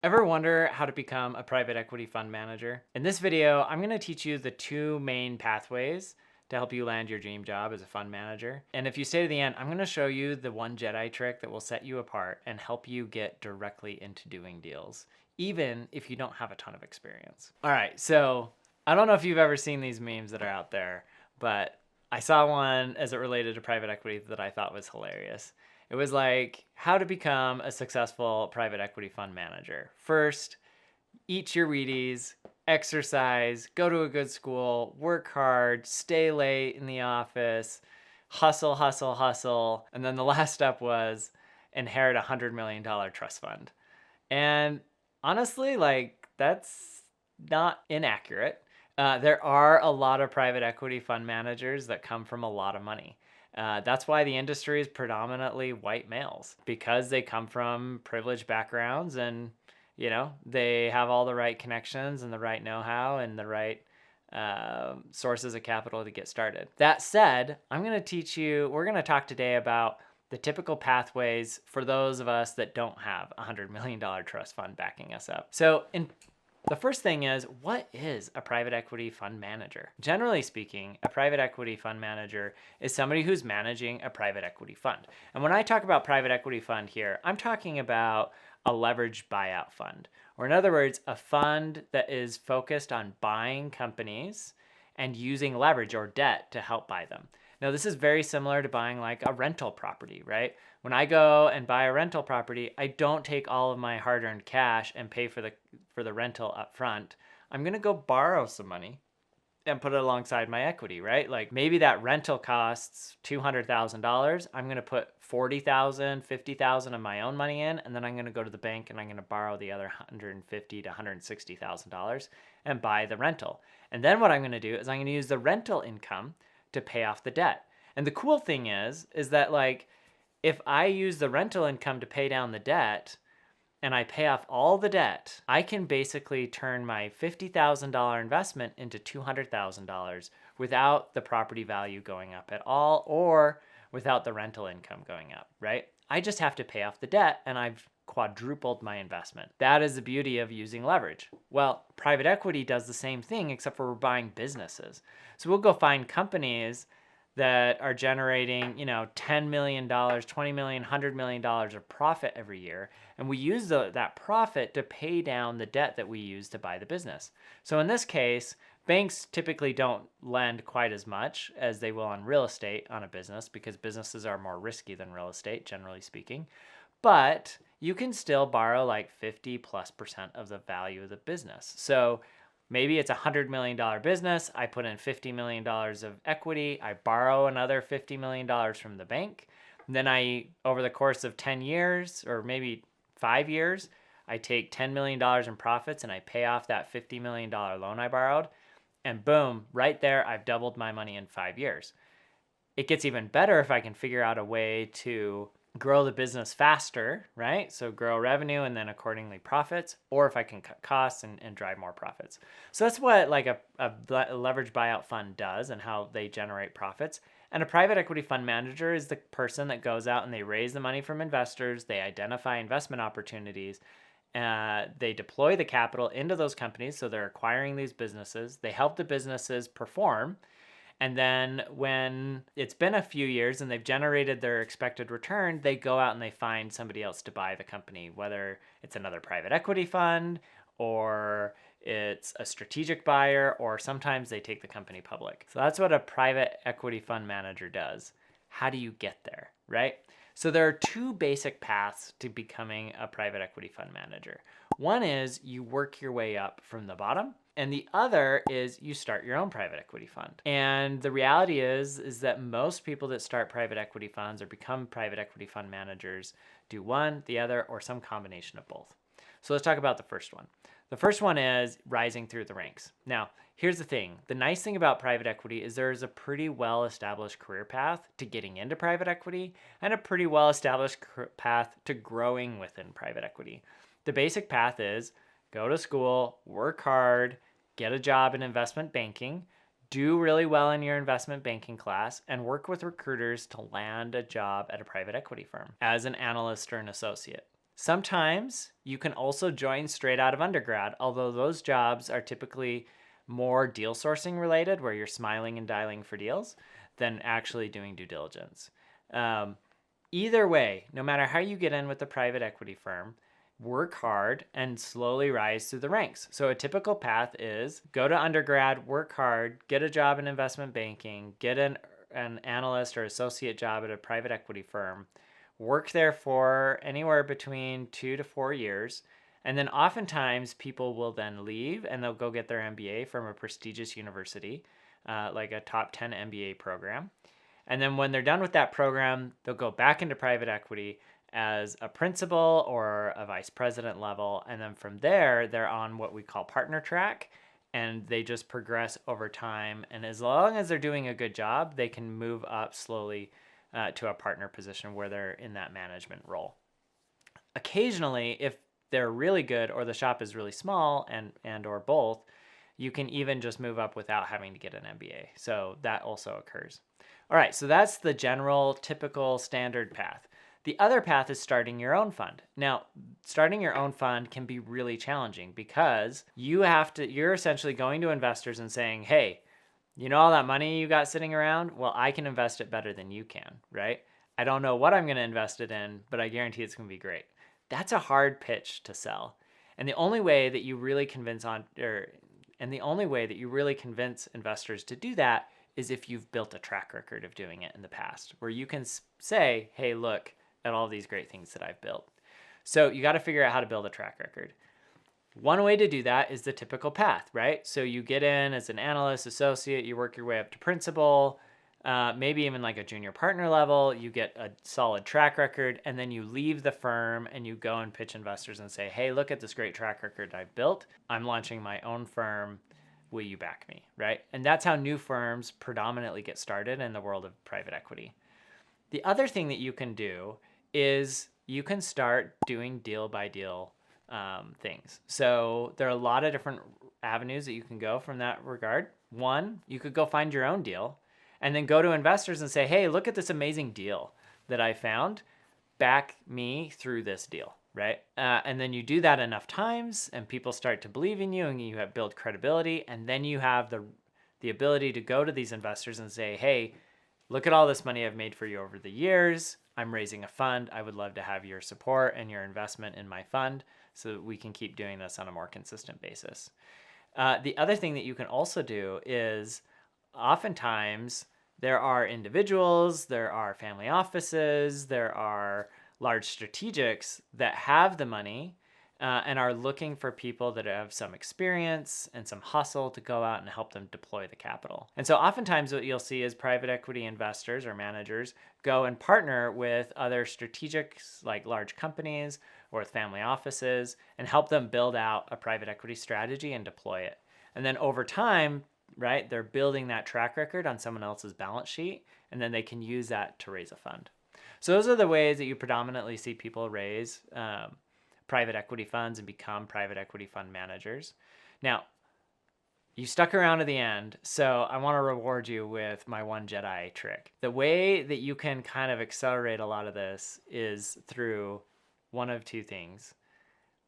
Ever wonder how to become a private equity fund manager? In this video, I'm going to teach you the two main pathways to help you land your dream job as a fund manager. And if you stay to the end, I'm going to show you the one Jedi trick that will set you apart and help you get directly into doing deals, even if you don't have a ton of experience. All right, so I don't know if you've ever seen these memes that are out there, but I saw one as it related to private equity that I thought was hilarious. It was like how to become a successful private equity fund manager. First, eat your Wheaties, exercise, go to a good school, work hard, stay late in the office, hustle, hustle, hustle. And then the last step was inherit a $100 million trust fund. And honestly, like, that's not inaccurate. There are a lot of private equity fund managers that come from a lot of money. That's why the industry is predominantly white males, because they come from privileged backgrounds and, they have all the right connections and the right know-how and the right sources of capital to get started. That said, we're going to talk today about the typical pathways for those of us that don't have a $100 million trust fund backing us up. The first thing is, what is a private equity fund manager? Generally speaking, a private equity fund manager is somebody who's managing a private equity fund. And when I talk about private equity fund here, I'm talking about a leveraged buyout fund, or in other words, a fund that is focused on buying companies and using leverage or debt to help buy them. Now, this is very similar to buying like a rental property, right? When I go and buy a rental property, I don't take all of my hard-earned cash and pay for the rental up front. I'm going to go borrow some money and put it alongside my equity, right? Like maybe that rental costs $200,000. I'm going to put 40,000, 50,000 of my own money in, and then I'm going to go to the bank and I'm going to borrow the other $150,000 to $160,000 and buy the rental. And then what I'm going to do is I'm going to use the rental income to pay off the debt. And the cool thing is that like if I use the rental income to pay down the debt and I pay off all the debt, I can basically turn my $50,000 investment into $200,000 without the property value going up at all or without the rental income going up, right? I just have to pay off the debt and I've quadrupled my investment. That is the beauty of using leverage. Well, private equity does the same thing, except for we're buying businesses. So we'll go find companies that are generating, $10 million, $20 million, $100 million of profit every year. And we use that profit to pay down the debt that we use to buy the business. So in this case, banks typically don't lend quite as much as they will on real estate on a business because businesses are more risky than real estate, generally speaking. But you can still borrow like 50+% of the value of the business. So maybe it's a $100 million business. I put in $50 million of equity. I borrow another $50 million from the bank. And then over the course of 10 years or maybe 5 years, I take $10 million in profits and I pay off that $50 million loan I borrowed. And boom, right there, I've doubled my money in 5 years. It gets even better if I can figure out a way to grow the business faster, right? So grow revenue and then accordingly profits, or if I can cut costs and drive more profits. So that's what like a leveraged buyout fund does and how they generate profits. And a private equity fund manager is the person that goes out and they raise the money from investors, they identify investment opportunities, they deploy the capital into those companies. So they're acquiring these businesses, they help the businesses perform. And then when it's been a few years and they've generated their expected return, they go out and they find somebody else to buy the company, whether it's another private equity fund or it's a strategic buyer, or sometimes they take the company public. So that's what a private equity fund manager does. How do you get there, right? So there are two basic paths to becoming a private equity fund manager. One is you work your way up from the bottom, and the other is you start your own private equity fund. And the reality is that most people that start private equity funds or become private equity fund managers do one, the other, or some combination of both. So let's talk about the first one. The first one is rising through the ranks. Now, here's the thing. The nice thing about private equity is there is a pretty well-established career path to getting into private equity and a pretty well-established path to growing within private equity. The basic path is go to school, work hard, get a job in investment banking, do really well in your investment banking class, and work with recruiters to land a job at a private equity firm as an analyst or an associate. Sometimes you can also join straight out of undergrad, although those jobs are typically more deal sourcing related, where you're smiling and dialing for deals, than actually doing due diligence. Either way, no matter how you get in with the private equity firm, work hard and slowly rise through the ranks. So a typical path is go to undergrad, work hard, get a job in investment banking, get an analyst or associate job at a private equity firm, work there for anywhere between 2 to 4 years. And then oftentimes people will then leave and they'll go get their MBA from a prestigious university, like a top 10 MBA program. And then when they're done with that program, they'll go back into private equity as a principal or a vice president level. And then from there, they're on what we call partner track, and they just progress over time. And as long as they're doing a good job, they can move up slowly to a partner position where they're in that management role. Occasionally, if they're really good or the shop is really small and or both, you can even just move up without having to get an MBA. So that also occurs. All right, so that's the general, typical, standard path. The other path is starting your own fund. Now, starting your own fund can be really challenging because you're essentially going to investors and saying, hey, you know all that money you got sitting around? Well, I can invest it better than you can, right? I don't know what I'm going to invest it in, but I guarantee it's going to be great. That's a hard pitch to sell. And the only way that you really convince investors to do that is if you've built a track record of doing it in the past, where you can say, hey, look at all these great things that I've built. So you got to figure out how to build a track record. One way to do that is the typical path, right? So you get in as an analyst, associate, you work your way up to principal, maybe even like a junior partner level, you get a solid track record, and then you leave the firm and you go and pitch investors and say, hey, look at this great track record I've built. I'm launching my own firm. Will you back me, right? And that's how new firms predominantly get started in the world of private equity. The other thing that you can do is you can start doing deal by deal things. So there are a lot of different avenues that you can go from that regard. One, you could go find your own deal and then go to investors and say, hey, look at this amazing deal that I found. Back me through this deal, right? And then you do that enough times and people start to believe in you and you have built credibility. And then you have the ability to go to these investors and say, hey, look at all this money I've made for you over the years. I'm raising a fund. I would love to have your support and your investment in my fund so that we can keep doing this on a more consistent basis. The other thing that you can also do is oftentimes there are individuals, there are family offices, there are large strategics that have the money and are looking for people that have some experience and some hustle to go out and help them deploy the capital. And so oftentimes what you'll see is private equity investors or managers go and partner with other strategics like large companies or with family offices and help them build out a private equity strategy and deploy it. And then over time, right, they're building that track record on someone else's balance sheet, and then they can use that to raise a fund. So those are the ways that you predominantly see people raise private equity funds and become private equity fund managers. Now, you stuck around to the end, so I want to reward you with my one Jedi trick. The way that you can kind of accelerate a lot of this is through one of two things.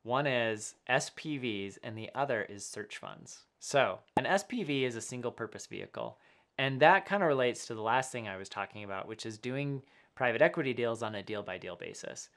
One is SPVs and the other is search funds. So an SPV is a single purpose vehicle. And that kind of relates to the last thing I was talking about, which is doing private equity deals on a deal by deal basis.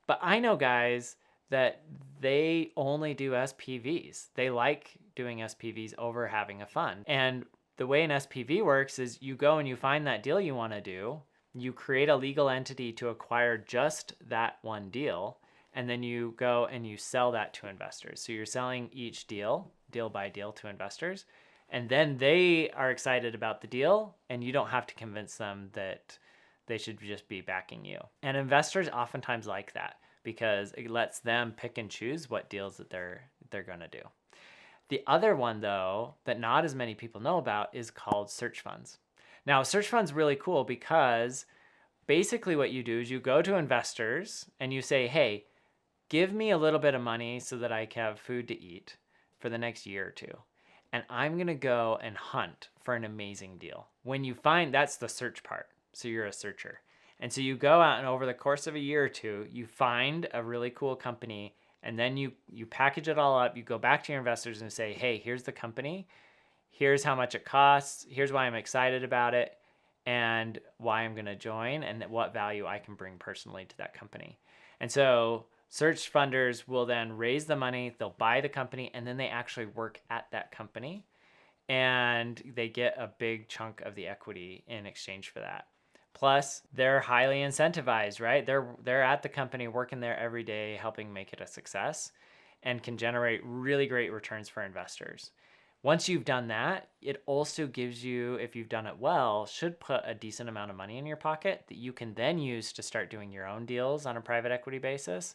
But I know guys that they only do SPVs. They like doing SPVs over having a fund. And the way an SPV works is you go and you find that deal you want to do, you create a legal entity to acquire just that one deal, and then you go and you sell that to investors. So you're selling each deal by deal to investors, and then they are excited about the deal, and you don't have to convince them that they should just be backing you. And investors oftentimes like that because it lets them pick and choose what deals that they're going to do. The other one, though, that not as many people know about is called search funds. Now, search funds really cool because basically what you do is you go to investors and you say, hey, give me a little bit of money so that I can have food to eat for the next year or two. And I'm going to go and hunt for an amazing deal. When you find, that's the search part. So you're a searcher. And so you go out and over the course of a year or two, you find a really cool company, and then you package it all up. You go back to your investors and say, hey, here's the company. Here's how much it costs. Here's why I'm excited about it and why I'm going to join and what value I can bring personally to that company. And so search funders will then raise the money, they'll buy the company, and then they actually work at that company. And they get a big chunk of the equity in exchange for that. Plus, they're highly incentivized, right? They're at the company working there every day, helping make it a success, and can generate really great returns for investors. Once you've done that, it also gives you, if you've done it well, should put a decent amount of money in your pocket that you can then use to start doing your own deals on a private equity basis,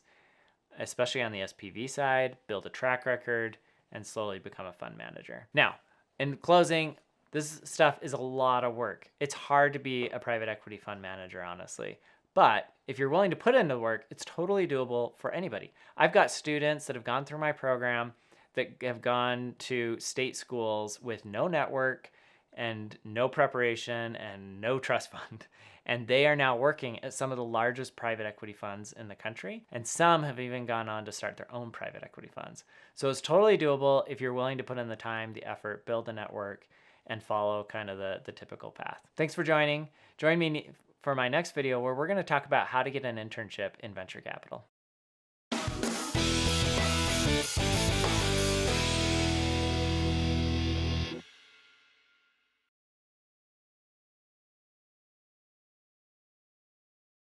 especially on the SPV side, build a track record, and slowly become a fund manager. Now, in closing, this stuff is a lot of work. It's hard to be a private equity fund manager, honestly. But if you're willing to put in the work, it's totally doable for anybody. I've got students that have gone through my program that have gone to state schools with no network and no preparation and no trust fund. And they are now working at some of the largest private equity funds in the country. And some have even gone on to start their own private equity funds. So it's totally doable if you're willing to put in the time, the effort, build a network, and follow kind of the typical path. Thanks for joining. Join me for my next video where we're going to talk about how to get an internship in venture capital.